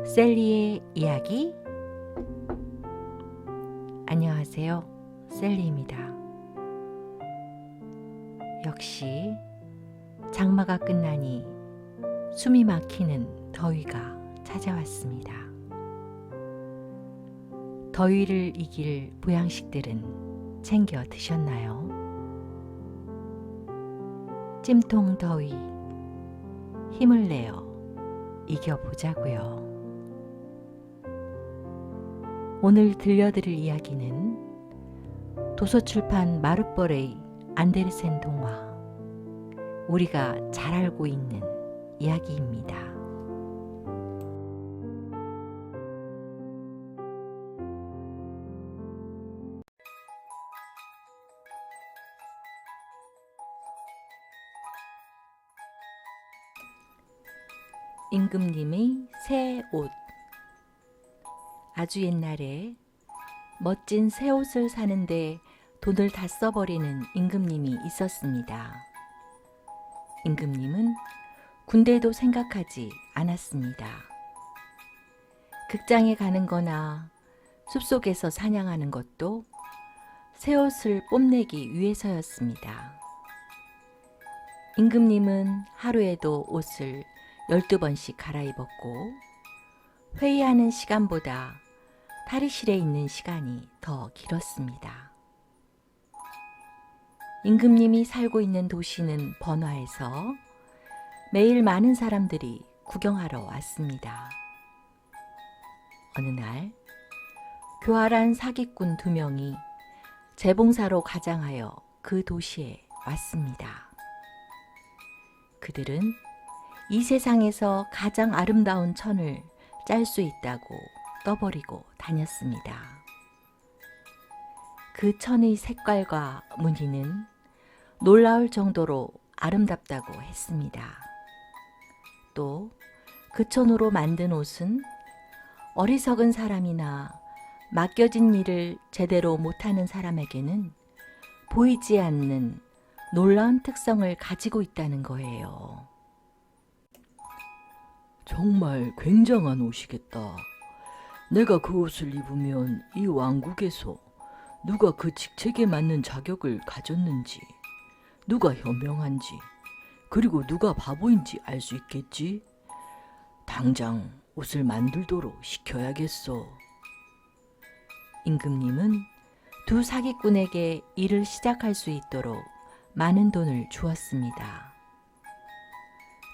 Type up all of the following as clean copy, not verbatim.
셀리의 이야기. 안녕하세요, 셀리입니다. 역시 장마가 끝나니 숨이 막히는 더위가 찾아왔습니다. 더위를 이길 보양식들은 챙겨 드셨나요? 찜통 더위 힘을 내어 이겨보자고요. 오늘 들려드릴 이야기는 도서출판 마르버레이 안데르센 동화 우리가 잘 알고 있는 이야기입니다. 임금님의 새 옷. 아주 옛날에 멋진 새 옷을 사는데 돈을 다 써버리는 임금님이 있었습니다. 임금님은 군대도 생각하지 않았습니다. 극장에 가는 거나 숲속에서 사냥하는 것도 새 옷을 뽐내기 위해서였습니다. 임금님은 하루에도 옷을 12번씩 갈아입었고 회의하는 시간보다 탈의실에 있는 시간이 더 길었습니다. 임금님이 살고 있는 도시는 번화해서 매일 많은 사람들이 구경하러 왔습니다. 어느 날 교활한 사기꾼 2명이 재봉사로 가장하여 그 도시에 왔습니다. 그들은 이 세상에서 가장 아름다운 천을 짤 수 있다고 떠버리고 다녔습니다. 그 천의 색깔과 무늬는 놀라울 정도로 아름답다고 했습니다. 또 그 천으로 만든 옷은 어리석은 사람이나 맡겨진 일을 제대로 못하는 사람에게는 보이지 않는 놀라운 특성을 가지고 있다는 거예요. 정말 굉장한 옷이겠다. 내가 그 옷을 입으면 이 왕국에서 누가 그 직책에 맞는 자격을 가졌는지, 누가 현명한지, 그리고 누가 바보인지 알 수 있겠지? 당장 옷을 만들도록 시켜야겠어. 임금님은 2 사기꾼에게 일을 시작할 수 있도록 많은 돈을 주었습니다.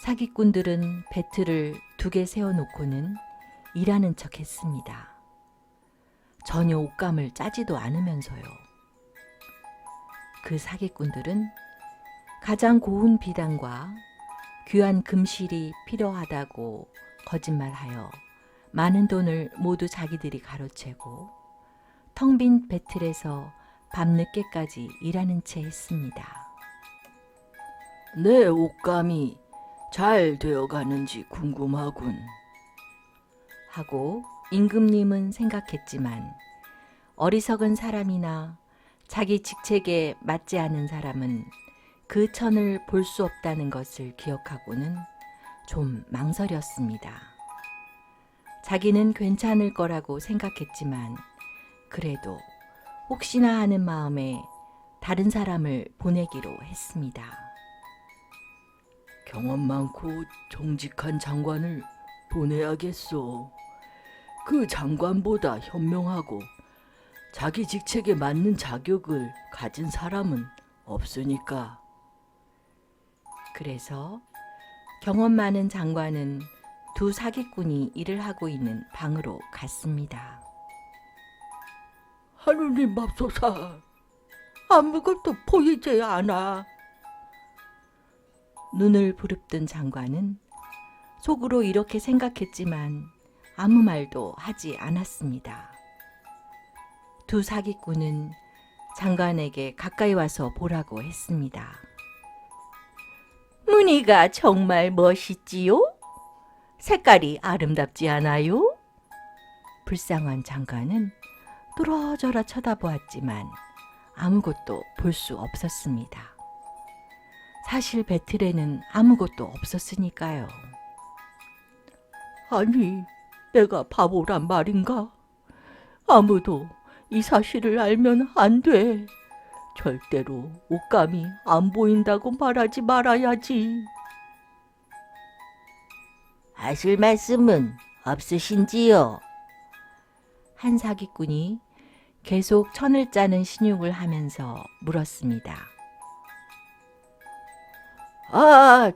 사기꾼들은 배틀을 2개 세워놓고는 일하는 척 했습니다. 전혀 옷감을 짜지도 않으면서요. 그 사기꾼들은 가장 고운 비단과 귀한 금실이 필요하다고 거짓말하여 많은 돈을 모두 자기들이 가로채고 텅 빈 배틀에서 밤늦게까지 일하는 채 했습니다. 내 옷감이 잘 되어가는지 궁금하군. 하고 임금님은 생각했지만 어리석은 사람이나 자기 직책에 맞지 않은 사람은 그 천을 볼 수 없다는 것을 기억하고는 좀 망설였습니다. 자기는 괜찮을 거라고 생각했지만 그래도 혹시나 하는 마음에 다른 사람을 보내기로 했습니다. 경험 많고 정직한 장관을 보내야겠어. 그 장관보다 현명하고 자기 직책에 맞는 자격을 가진 사람은 없으니까. 그래서 경험 많은 장관은 2 사기꾼이 일을 하고 있는 방으로 갔습니다. 하느님 맙소사, 아무것도 보이지 않아. 눈을 부릅뜬 장관은 속으로 이렇게 생각했지만 아무 말도 하지 않았습니다. 2 사기꾼은 장관에게 가까이 와서 보라고 했습니다. 무늬가 정말 멋있지요? 색깔이 아름답지 않아요? 불쌍한 장관은 뚫어져라 쳐다보았지만 아무것도 볼 수 없었습니다. 사실 배틀에는 아무것도 없었으니까요. 아니, 내가 바보란 말인가? 아무도 이 사실을 알면 안 돼. 절대로 옷감이 안 보인다고 말하지 말아야지. 하실 말씀은 없으신지요? 한 사기꾼이 계속 천을 짜는 신용을 하면서 물었습니다. 아,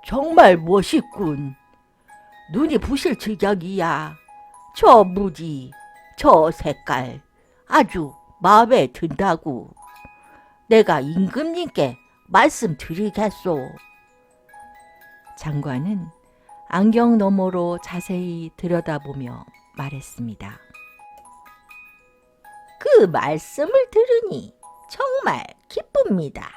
정말 멋있군. 눈이 부실 지경이야. 저 무지, 저 색깔 아주 마음에 든다고. 내가 임금님께 말씀드리겠소. 장관은 안경 너머로 자세히 들여다보며 말했습니다. 그 말씀을 들으니 정말 기쁩니다.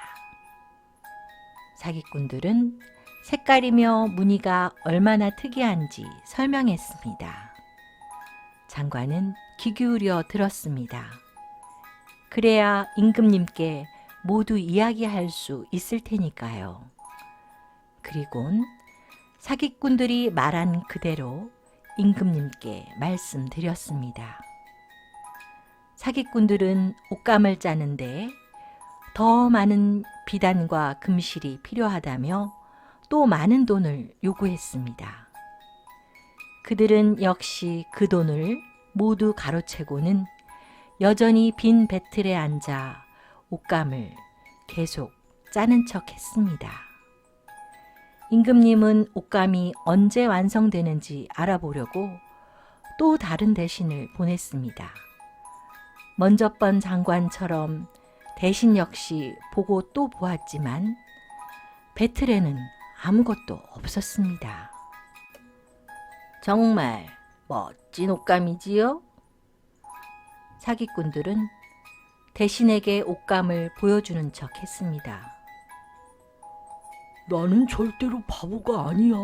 사기꾼들은 색깔이며 무늬가 얼마나 특이한지 설명했습니다. 장관은 귀 기울여 들었습니다. 그래야 임금님께 모두 이야기할 수 있을 테니까요. 그리곤 사기꾼들이 말한 그대로 임금님께 말씀드렸습니다. 사기꾼들은 옷감을 짜는데 더 많은 비단과 금실이 필요하다며 또 많은 돈을 요구했습니다. 그들은 역시 그 돈을 모두 가로채고는 여전히 빈 배틀에 앉아 옷감을 계속 짜는 척 했습니다. 임금님은 옷감이 언제 완성되는지 알아보려고 또 다른 대신을 보냈습니다. 먼저 번 장관처럼 대신 역시 보고 또 보았지만 배틀에는 아무것도 없었습니다. 정말 멋진 옷감이지요? 사기꾼들은 대신에게 옷감을 보여주는 척 했습니다. 나는 절대로 바보가 아니야.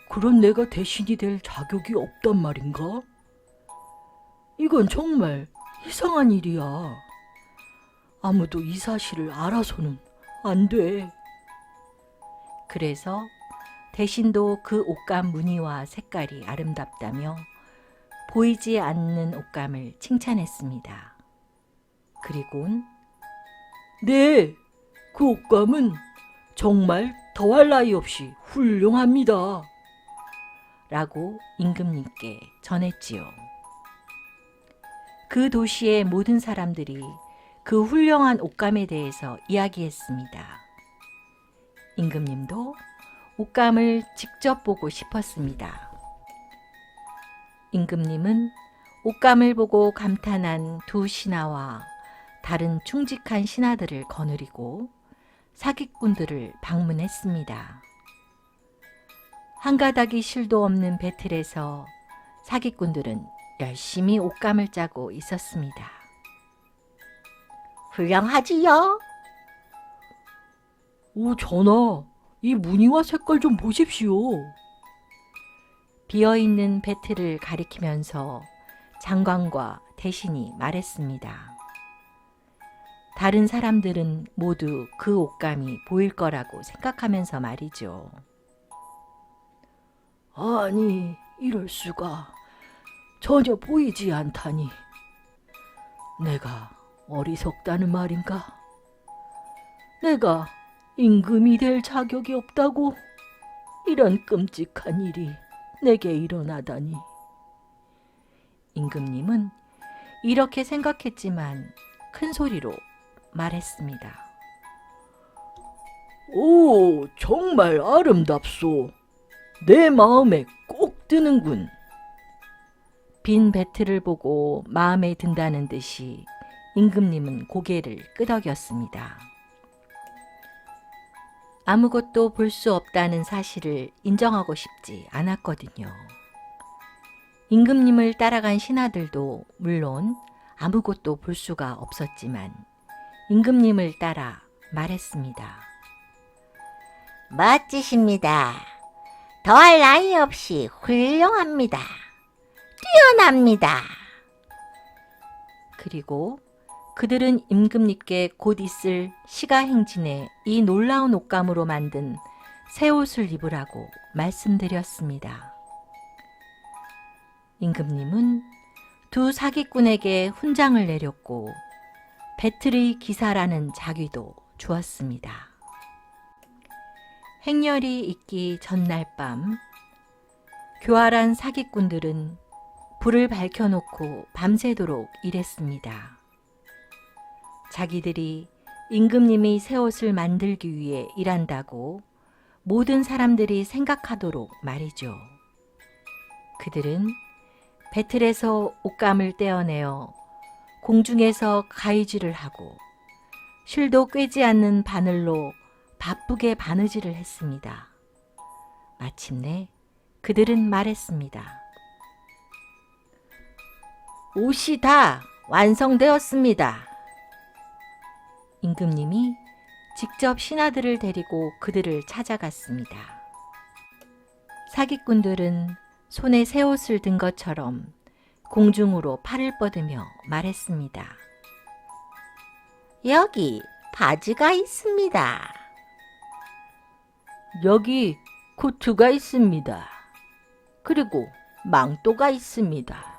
그런 내가 대신이 될 자격이 없단 말인가? 이건 정말 이상한 일이야. 아무도 이 사실을 알아서는 안 돼. 그래서 대신도 그 옷감 무늬와 색깔이 아름답다며 보이지 않는 옷감을 칭찬했습니다. 그리곤 네, 그 옷감은 정말 더할 나위 없이 훌륭합니다. 라고 임금님께 전했지요. 그 도시의 모든 사람들이 그 훌륭한 옷감에 대해서 이야기했습니다. 임금님도 옷감을 직접 보고 싶었습니다. 임금님은 옷감을 보고 감탄한 두 신하와 다른 충직한 신하들을 거느리고 사기꾼들을 방문했습니다. 한 가닥이 실도 없는 배틀에서 사기꾼들은 열심히 옷감을 짜고 있었습니다. 훌륭하지요? 오, 전하, 이 무늬와 색깔 좀 보십시오. 비어있는 배틀을 가리키면서 장관과 대신이 말했습니다. 다른 사람들은 모두 그 옷감이 보일 거라고 생각하면서 말이죠. 아니, 이럴 수가. 전혀 보이지 않다니. 내가 어리석다는 말인가? 내가 임금이 될 자격이 없다고? 이런 끔찍한 일이 내게 일어나다니. 임금님은 이렇게 생각했지만 큰 소리로 말했습니다. 오, 정말 아름답소. 내 마음에 꼭 드는군. 빈 배틀을 보고 마음에 든다는 듯이 임금님은 고개를 끄덕였습니다. 아무것도 볼 수 없다는 사실을 인정하고 싶지 않았거든요. 임금님을 따라간 신하들도 물론 아무것도 볼 수가 없었지만 임금님을 따라 말했습니다. 멋지십니다. 더할 나위 없이 훌륭합니다. 뛰어납니다. 그리고 그들은 임금님께 곧 있을 시가행진에 이 놀라운 옷감으로 만든 새 옷을 입으라고 말씀드렸습니다. 임금님은 두 사기꾼에게 훈장을 내렸고 배틀의 기사라는 자귀도 주었습니다. 행렬이 있기 전날 밤 교활한 사기꾼들은 불을 밝혀놓고 밤새도록 일했습니다. 자기들이 임금님이 새 옷을 만들기 위해 일한다고 모든 사람들이 생각하도록 말이죠. 그들은 배틀에서 옷감을 떼어내어 공중에서 가위질을 하고 실도 꿰지 않는 바늘로 바쁘게 바느질을 했습니다. 마침내 그들은 말했습니다. 옷이 다 완성되었습니다. 임금님이 직접 신하들을 데리고 그들을 찾아갔습니다. 사기꾼들은 손에 새 옷을 든 것처럼 공중으로 팔을 뻗으며 말했습니다. 여기 바지가 있습니다. 여기 코트가 있습니다. 그리고 망토가 있습니다.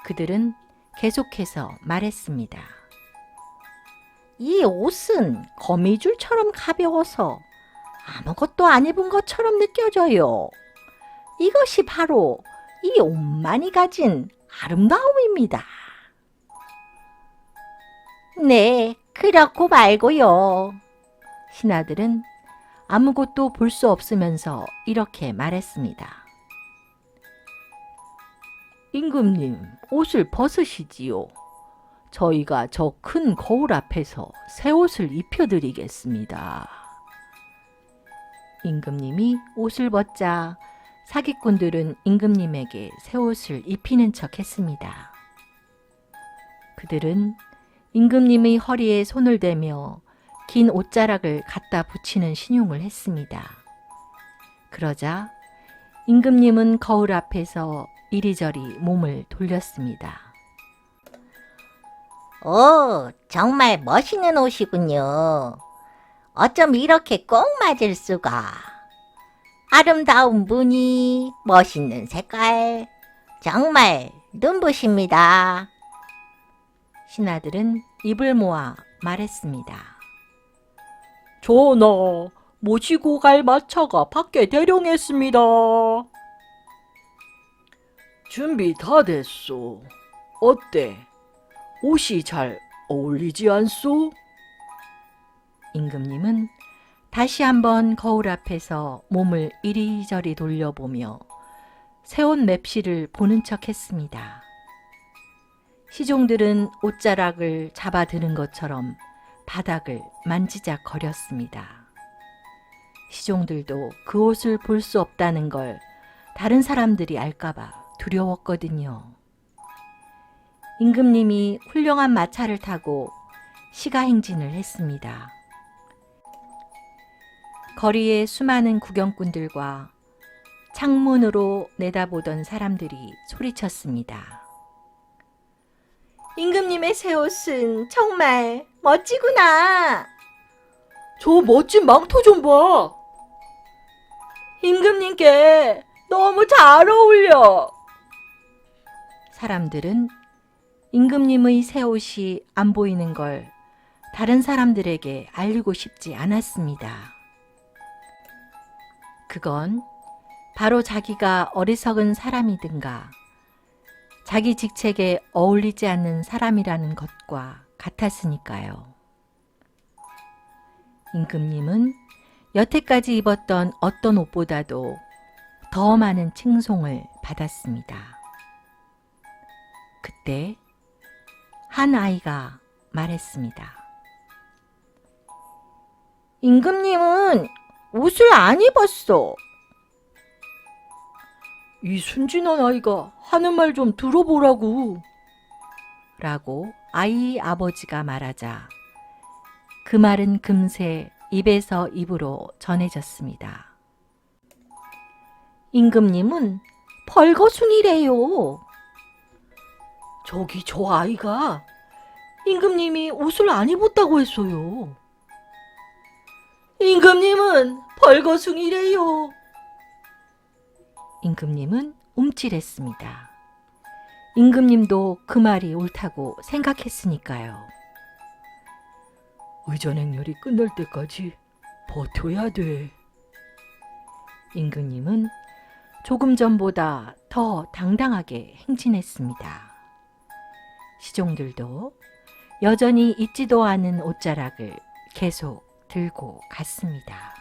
그들은 계속해서 말했습니다. 이 옷은 거미줄처럼 가벼워서 아무것도 안 입은 것처럼 느껴져요. 이것이 바로 이 옷만이 가진 아름다움입니다. 네, 그렇고 말고요. 신하들은 아무것도 볼 수 없으면서 이렇게 말했습니다. 임금님, 옷을 벗으시지요. 저희가 저 큰 거울 앞에서 새 옷을 입혀드리겠습니다. 임금님이 옷을 벗자 사기꾼들은 임금님에게 새 옷을 입히는 척 했습니다. 그들은 임금님의 허리에 손을 대며 긴 옷자락을 갖다 붙이는 신용을 했습니다. 그러자 임금님은 거울 앞에서 이리저리 몸을 돌렸습니다. 오, 정말 멋있는 옷이군요. 어쩜 이렇게 꼭 맞을 수가. 아름다운 무늬, 멋있는 색깔, 정말 눈부십니다. 신하들은 입을 모아 말했습니다. 전하, 모시고 갈 마차가 밖에 대령했습니다. 준비 다 됐소. 어때? 옷이 잘 어울리지 않소? 임금님은 다시 한번 거울 앞에서 몸을 이리저리 돌려보며 새옷 맵시를 보는 척 했습니다. 시종들은 옷자락을 잡아드는 것처럼 바닥을 만지작거렸습니다. 시종들도 그 옷을 볼 수 없다는 걸 다른 사람들이 알까봐 두려웠거든요. 임금님이 훌륭한 마차를 타고 시가행진을 했습니다. 거리에 수많은 구경꾼들과 창문으로 내다보던 사람들이 소리쳤습니다. 임금님의 새 옷은 정말 멋지구나. 저 멋진 망토 좀 봐. 임금님께 너무 잘 어울려. 사람들은 임금님의 새 옷이 안 보이는 걸 다른 사람들에게 알리고 싶지 않았습니다. 그건 바로 자기가 어리석은 사람이든가 자기 직책에 어울리지 않는 사람이라는 것과 같았으니까요. 임금님은 여태까지 입었던 어떤 옷보다도 더 많은 칭송을 받았습니다. 그때 한 아이가 말했습니다. 임금님은 옷을 안 입었어. 이 순진한 아이가 하는 말 좀 들어보라고. 라고 아이 아버지가 말하자 그 말은 금세 입에서 입으로 전해졌습니다. 임금님은 벌거숭이래요. 저기 저 아이가 임금님이 옷을 안 입었다고 했어요. 임금님은 벌거숭이래요. 임금님은 움찔했습니다. 임금님도 그 말이 옳다고 생각했으니까요. 의전행렬이 끝날 때까지 버텨야 돼. 임금님은 조금 전보다 더 당당하게 행진했습니다. 시종들도 여전히 잊지도 않은 옷자락을 계속 들고 갔습니다.